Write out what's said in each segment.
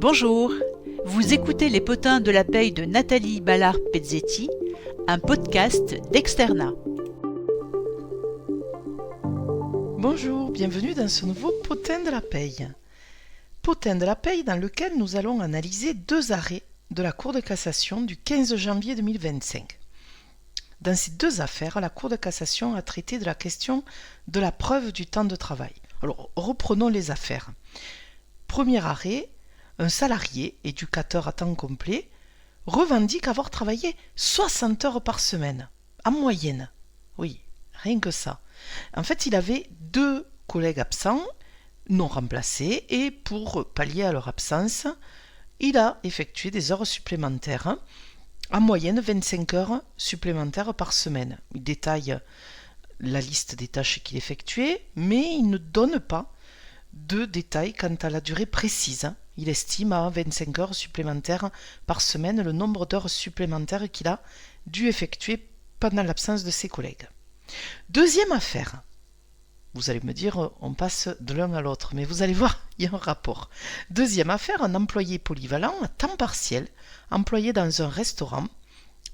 Bonjour, vous écoutez Les Potins de la Paye de Nathalie Ballard-Pezzetti, un podcast d'Externa. Bonjour, bienvenue dans ce nouveau Potin de la Paye. Potin de la Paye dans lequel nous allons analyser deux arrêts de la Cour de cassation du 15 janvier 2025. Dans ces deux affaires, la Cour de cassation a traité de la question de la preuve du temps de travail. Alors, reprenons les affaires. Premier arrêt, un salarié, éducateur à temps complet, revendique avoir travaillé 60 heures par semaine, en moyenne. Oui, rien que ça. En fait, il avait deux collègues absents, non remplacés, et pour pallier à leur absence, il a effectué des heures supplémentaires, en moyenne 25 heures supplémentaires par semaine. Il détaille la liste des tâches qu'il effectuait, mais il ne donne pas de détails quant à la durée précise. Il estime à 25 heures supplémentaires par semaine le nombre d'heures supplémentaires qu'il a dû effectuer pendant l'absence de ses collègues. Deuxième affaire. Vous allez me dire, on passe de l'un à l'autre, mais vous allez voir, il y a un rapport. Deuxième affaire, un employé polyvalent à temps partiel, employé dans un restaurant,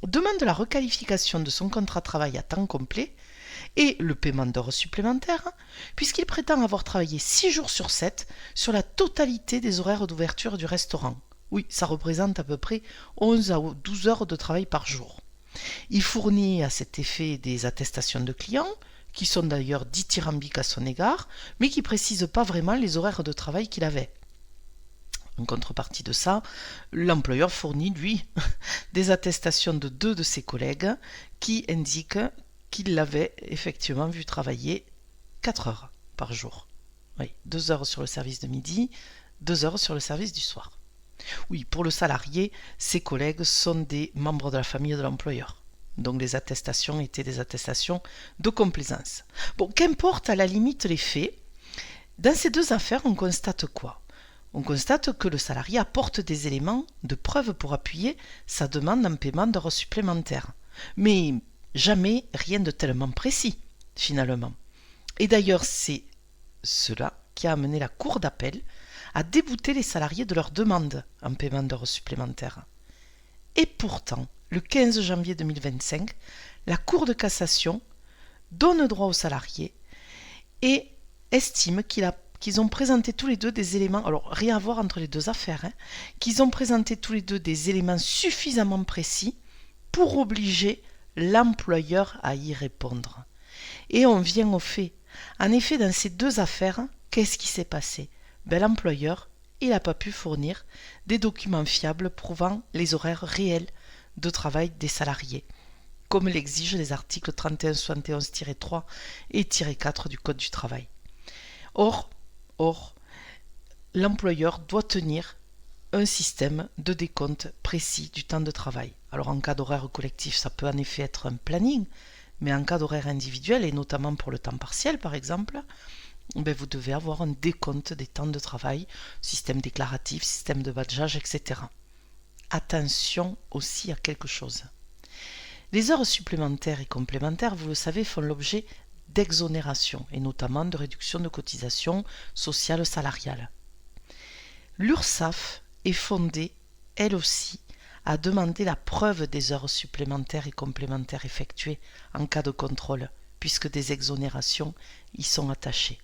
demande la requalification de son contrat de travail à temps complet et le paiement d'heures supplémentaires, puisqu'il prétend avoir travaillé 6 jours sur 7 sur la totalité des horaires d'ouverture du restaurant. Oui, ça représente à peu près 11 à 12 heures de travail par jour. Il fournit à cet effet des attestations de clients, qui sont d'ailleurs dithyrambiques à son égard, mais qui ne précisent pas vraiment les horaires de travail qu'il avait. En contrepartie de ça, l'employeur fournit, lui, des attestations de 2 de ses collègues qui indiquent qu'il l'avait effectivement vu travailler 4 heures par jour. Oui, 2 heures sur le service de midi, 2 heures sur le service du soir. Oui, pour le salarié, ses collègues sont des membres de la famille de l'employeur. Donc les attestations étaient des attestations de complaisance. Bon, qu'importe à la limite les faits, dans ces deux affaires, on constate quoi ? On constate que le salarié apporte des éléments de preuve pour appuyer sa demande en paiement d'heures supplémentaires. Mais jamais rien de tellement précis, finalement. Et d'ailleurs, c'est cela qui a amené la Cour d'appel à débouter les salariés de leur demande en paiement d'heures supplémentaires. Et pourtant, le 15 janvier 2025, la Cour de cassation donne droit aux salariés et estime qu'ils ont présenté tous les deux des éléments, alors rien à voir entre les deux affaires, qu'ils ont présenté tous les deux des éléments suffisamment précis pour obliger l'employeur à y répondre. Et on vient au fait. En effet, dans ces deux affaires, qu'est-ce qui s'est passé ? L'employeur, il n'a pas pu fournir des documents fiables prouvant les horaires réels de travail des salariés, comme l'exigent les articles 3171-3 et 4 du Code du travail. Or, l'employeur doit tenir un système de décompte précis du temps de travail. Alors en cas d'horaire collectif, ça peut en effet être un planning, mais en cas d'horaire individuel, et notamment pour le temps partiel par exemple, vous devez avoir un décompte des temps de travail, système déclaratif, système de badgeage, etc. Attention aussi à quelque chose. Les heures supplémentaires et complémentaires, vous le savez, font l'objet d'exonération, et notamment de réduction de cotisations sociales salariales. L'URSSAF est fondée, elle aussi, à demander la preuve des heures supplémentaires et complémentaires effectuées en cas de contrôle, puisque des exonérations y sont attachées.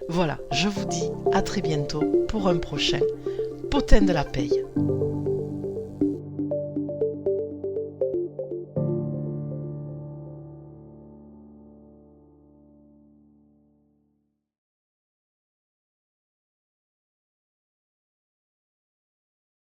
Voilà, je vous dis à très bientôt pour un prochain Potin de la Paye.